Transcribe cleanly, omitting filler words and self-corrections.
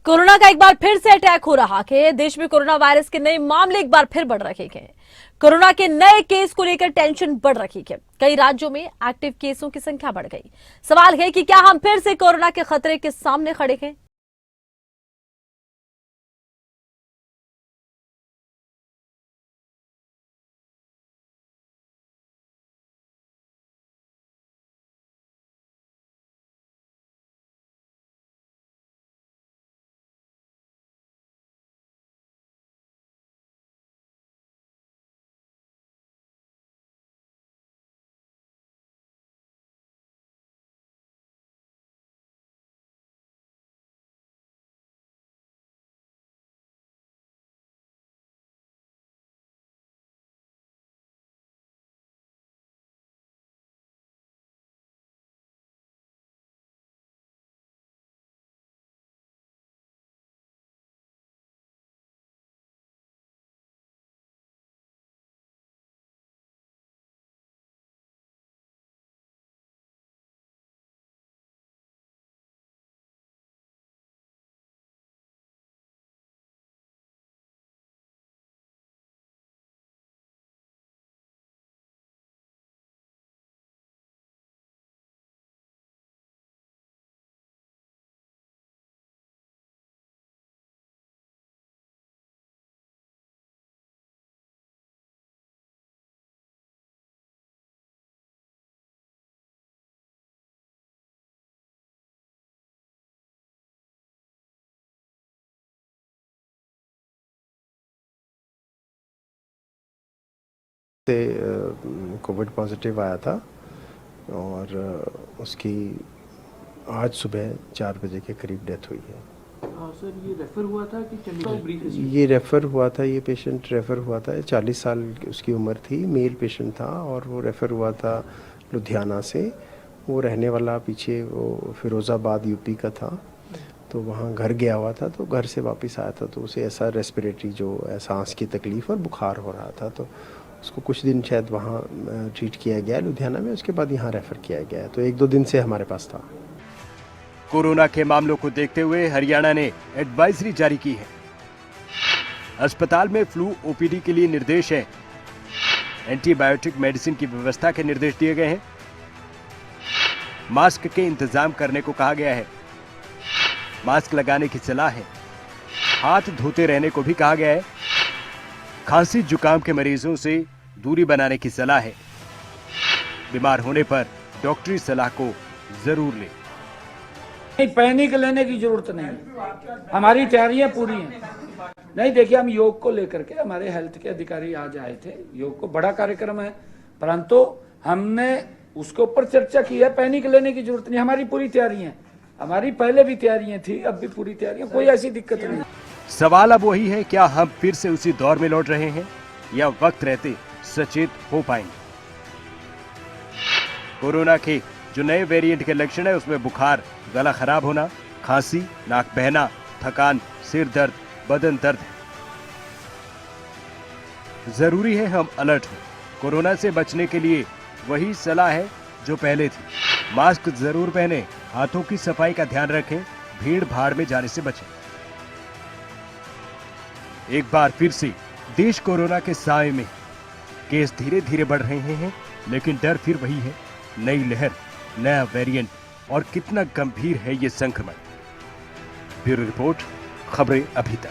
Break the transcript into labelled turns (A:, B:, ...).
A: Corona का एक बार फिर से अटैक हो रहा है। देश में कोरोना वायरस के नए मामले एक बार फिर बढ़ रहे हैं। कोरोना के नए केस को लेकर टेंशन बढ़ रही है। कई राज्यों में एक्टिव केसों की संख्या बढ़ गई। सवाल है कि क्या हम फिर से कोरोना के खतरे के सामने खड़े हैं।
B: कोविड पॉजिटिव आया था और उसकी आज सुबह 4 बजे के करीब डेथ हुई है।
C: सर ये रेफर हुआ था कि चंडीगढ़?
B: ये रेफ़र हुआ था, ये पेशेंट रेफ़र हुआ था। 40 साल उसकी उम्र थी, मेल पेशेंट था और वो रेफ़र हुआ था लुधियाना से। वो रहने वाला पीछे वो फिरोज़ाबाद यूपी का था, तो वहाँ घर गया हुआ था, तो घर से वापस आया था तो उसे ऐसा रेस्पिरेटरी जो सांस की तकलीफ़ और बुखार हो रहा था, तो उसको कुछ दिन शायद वहाँ ट्रीट किया गया लुधियाना में। उसके बाद यहाँ रेफ़र किया गया है, तो 1-2 दिन से हमारे पास था।
D: कोरोना के मामलों को देखते हुए हरियाणा ने एडवाइजरी जारी की है। अस्पताल में फ्लू ओपीडी के लिए निर्देश है। एंटीबायोटिक मेडिसिन की व्यवस्था के निर्देश दिए गए हैं। मास्क के इंतजाम करने को कहा गया है। मास्क लगाने की सलाह है। हाथ धोते रहने को भी कहा गया है। खांसी जुकाम के मरीजों से दूरी बनाने की सलाह है। बीमार होने पर डॉक्टरी सलाह को जरूर लें।
C: पैनिक लेने की जरूरत नहीं, हमारी तैयारियां पूरी हैं। नहीं देखिए, हम योग को लेकर के हमारे हेल्थ के अधिकारी आज आए थे। योग को बड़ा कार्यक्रम है, परंतु हमने उसके ऊपर चर्चा की है। पैनिक लेने की जरूरत नहीं, हमारी पूरी तैयारी है। हमारी पहले भी तैयारियां थी, अब भी पूरी तैयारियां, कोई ऐसी दिक्कत नहीं।
D: सवाल अब वही है, क्या हम फिर से उसी दौर में लौट रहे हैं या वक्त रहते सचेत हो पाएंगे। कोरोना के जो नए वेरिएंट के लक्षण है उसमें बुखार, गला खराब होना, खांसी, नाक बहना, थकान, सिर दर्द, बदन दर्द है। जरूरी है हम अलर्ट हो। कोरोना से बचने के लिए वही सलाह है जो पहले थी। मास्क जरूर पहने, हाथों की सफाई का ध्यान रखें, भीड़ भाड़ में जाने से बचें। एक बार फिर से देश कोरोना के साए में। केस धीरे धीरे बढ़ रहे हैं, लेकिन डर फिर वही है। नई लहर, नया वेरिएंट और कितना गंभीर है ये संक्रमण। ब्यूरो रिपोर्ट, खबरें अभी तक।